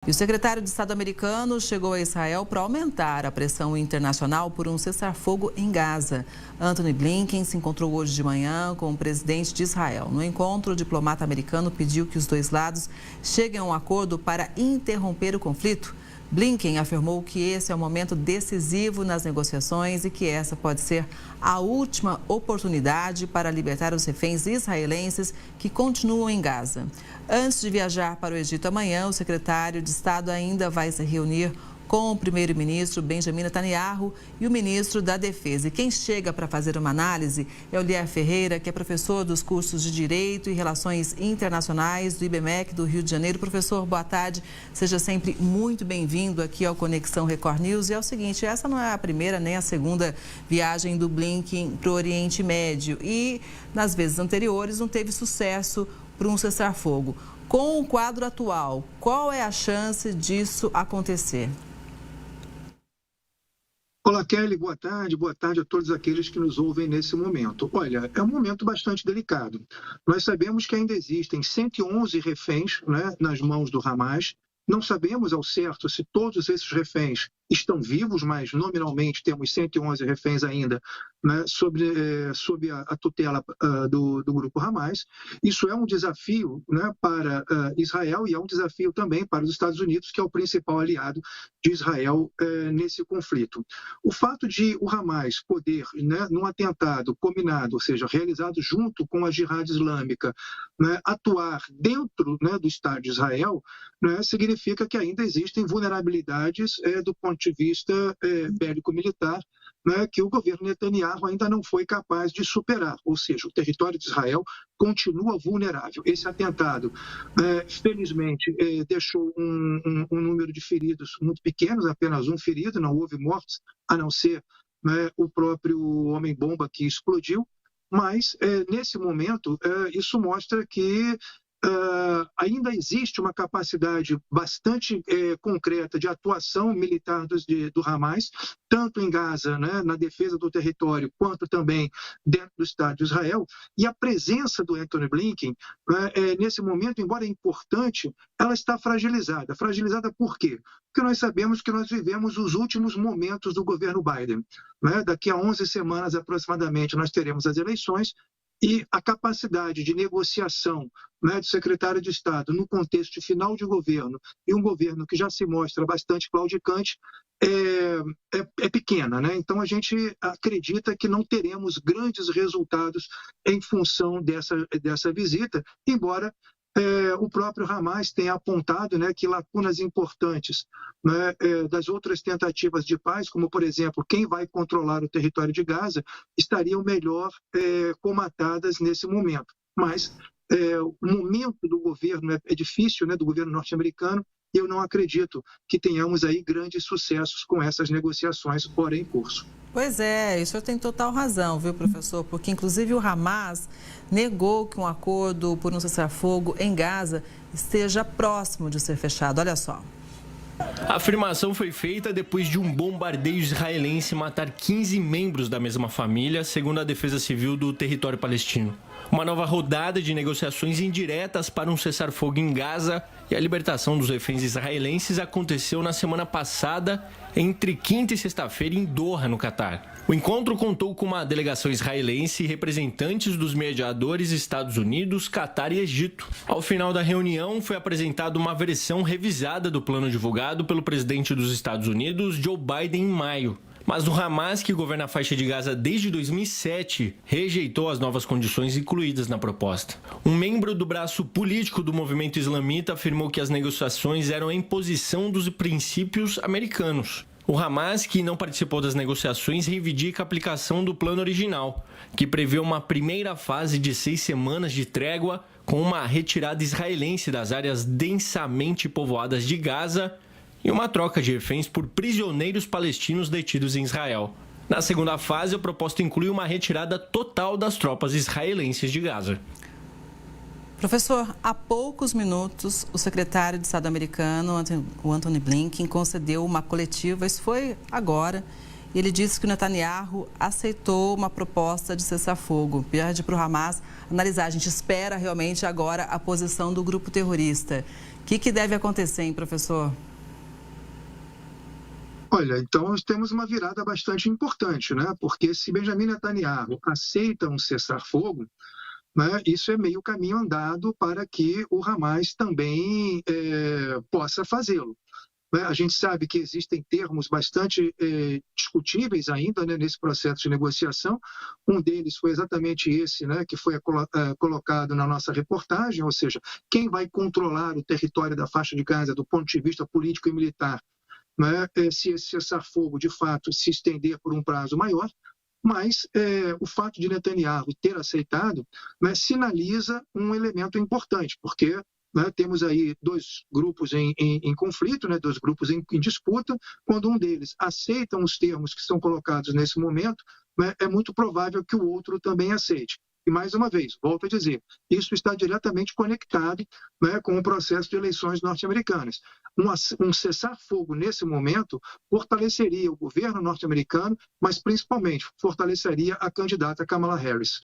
E o secretário de Estado americano chegou a Israel para aumentar a pressão internacional por um cessar-fogo em Gaza. Antony Blinken se encontrou hoje de manhã com o presidente de Israel. No encontro, o diplomata americano pediu que os dois lados cheguem a um acordo para interromper o conflito. Blinken afirmou que esse é um momento decisivo nas negociações e que essa pode ser a última oportunidade para libertar os reféns israelenses que continuam em Gaza. Antes de viajar para o Egito amanhã, o secretário de Estado ainda vai se reunir com o primeiro-ministro Benjamin Netanyahu e o ministro da Defesa. E quem chega para fazer uma análise é o Lier Ferreira, que é professor dos cursos de Direito e Relações Internacionais do IBMEC do Rio de Janeiro. Professor, boa tarde. Seja sempre muito bem-vindo aqui ao Conexão Record News. E é o seguinte, essa não é a primeira nem a segunda viagem do Blinken para o Oriente Médio. E nas vezes anteriores não teve sucesso para um cessar-fogo. Com o quadro atual, qual é a chance disso acontecer? Olá, Kelly, boa tarde a todos aqueles que nos ouvem nesse momento. Olha, é um momento bastante delicado. Nós sabemos que ainda existem 111 reféns, né, nas mãos do Hamas. Não sabemos ao certo se todos esses reféns estão vivos, mas nominalmente temos 111 reféns ainda, né, sob a tutela do grupo Hamas. Isso é um desafio, né, para Israel e é um desafio também para os Estados Unidos, que é o principal aliado de Israel nesse conflito. O fato de o Hamas poder, né, num atentado combinado, ou seja, realizado junto com a Jihad Islâmica, né, atuar dentro, né, do Estado de Israel, né, significa que ainda existem vulnerabilidades do ponto de vista bélico-militar, né, que o governo Netanyahu ainda não foi capaz de superar, ou seja, o território de Israel continua vulnerável. Esse atentado, felizmente, deixou um número de feridos muito pequenos, apenas um ferido, não houve mortes, a não ser, né, o próprio homem-bomba que explodiu, mas, nesse momento, isso mostra que ainda existe uma capacidade bastante concreta de atuação militar do Hamas, tanto em Gaza, né, na defesa do território, quanto também dentro do Estado de Israel. E a presença do Antony Blinken, nesse momento, embora importante, ela está fragilizada. Fragilizada por quê? Porque nós sabemos que nós vivemos os últimos momentos do governo Biden, né? Daqui a 11 semanas aproximadamente nós teremos as eleições, e a capacidade de negociação, né, do secretário de Estado no contexto de final de governo e um governo que já se mostra bastante claudicante é pequena, né? Então a gente acredita que não teremos grandes resultados em função dessa visita, embora o próprio Hamas tenha apontado, né, que lacunas importantes, né, das outras tentativas de paz, como, por exemplo, quem vai controlar o território de Gaza, estariam melhor comatadas nesse momento. Mas o momento do governo é difícil, né, do governo norte-americano, e eu não acredito que tenhamos aí grandes sucessos com essas negociações ora em curso. Pois é, o senhor tem total razão, viu, professor? Porque, inclusive, o Hamas negou que um acordo por um cessar-fogo em Gaza esteja próximo de ser fechado. Olha só. A afirmação foi feita depois de um bombardeio israelense matar 15 membros da mesma família, segundo a Defesa Civil do território palestino. Uma nova rodada de negociações indiretas para um cessar-fogo em Gaza e a libertação dos reféns israelenses aconteceu na semana passada, entre quinta e sexta-feira, em Doha, no Catar. O encontro contou com uma delegação israelense e representantes dos mediadores Estados Unidos, Catar e Egito. Ao final da reunião, foi apresentada uma versão revisada do plano divulgado pelo presidente dos Estados Unidos, Joe Biden, em maio. Mas o Hamas, que governa a faixa de Gaza desde 2007, rejeitou as novas condições incluídas na proposta. Um membro do braço político do movimento islamita afirmou que as negociações eram a imposição dos princípios americanos. O Hamas, que não participou das negociações, reivindica a aplicação do plano original, que prevê uma primeira fase de 6 semanas de trégua com uma retirada israelense das áreas densamente povoadas de Gaza e uma troca de reféns por prisioneiros palestinos detidos em Israel. Na segunda fase, a proposta inclui uma retirada total das tropas israelenses de Gaza. Professor, há poucos minutos, o secretário de Estado americano, o Antony Blinken, concedeu uma coletiva, isso foi agora, Ele disse que o Netanyahu aceitou uma proposta de cessar-fogo. Pede para o Hamas analisar. A gente espera realmente agora a posição do grupo terrorista. O que deve acontecer, hein, professor? Olha, então nós temos uma virada bastante importante, né? Porque se Benjamin Netanyahu aceita um cessar-fogo, né, isso é meio caminho andado para que o Hamas também possa fazê-lo. A gente sabe que existem termos bastante discutíveis ainda, né, nesse processo de negociação. Um deles foi exatamente esse, né, que foi colocado na nossa reportagem, ou seja, quem vai controlar o território da faixa de Gaza do ponto de vista político e militar, né, se esse cessar-fogo de fato se estender por um prazo maior. Mas o fato de Netanyahu ter aceitado, né, sinaliza um elemento importante, porque, né, temos aí dois grupos em conflito, né, dois grupos em disputa. Quando um deles aceita os termos que são colocados nesse momento, né, é muito provável que o outro também aceite. E, mais uma vez, volto a dizer, isso está diretamente conectado, né, com o processo de eleições norte-americanas. Um cessar-fogo nesse momento fortaleceria o governo norte-americano, mas principalmente fortaleceria a candidata Kamala Harris.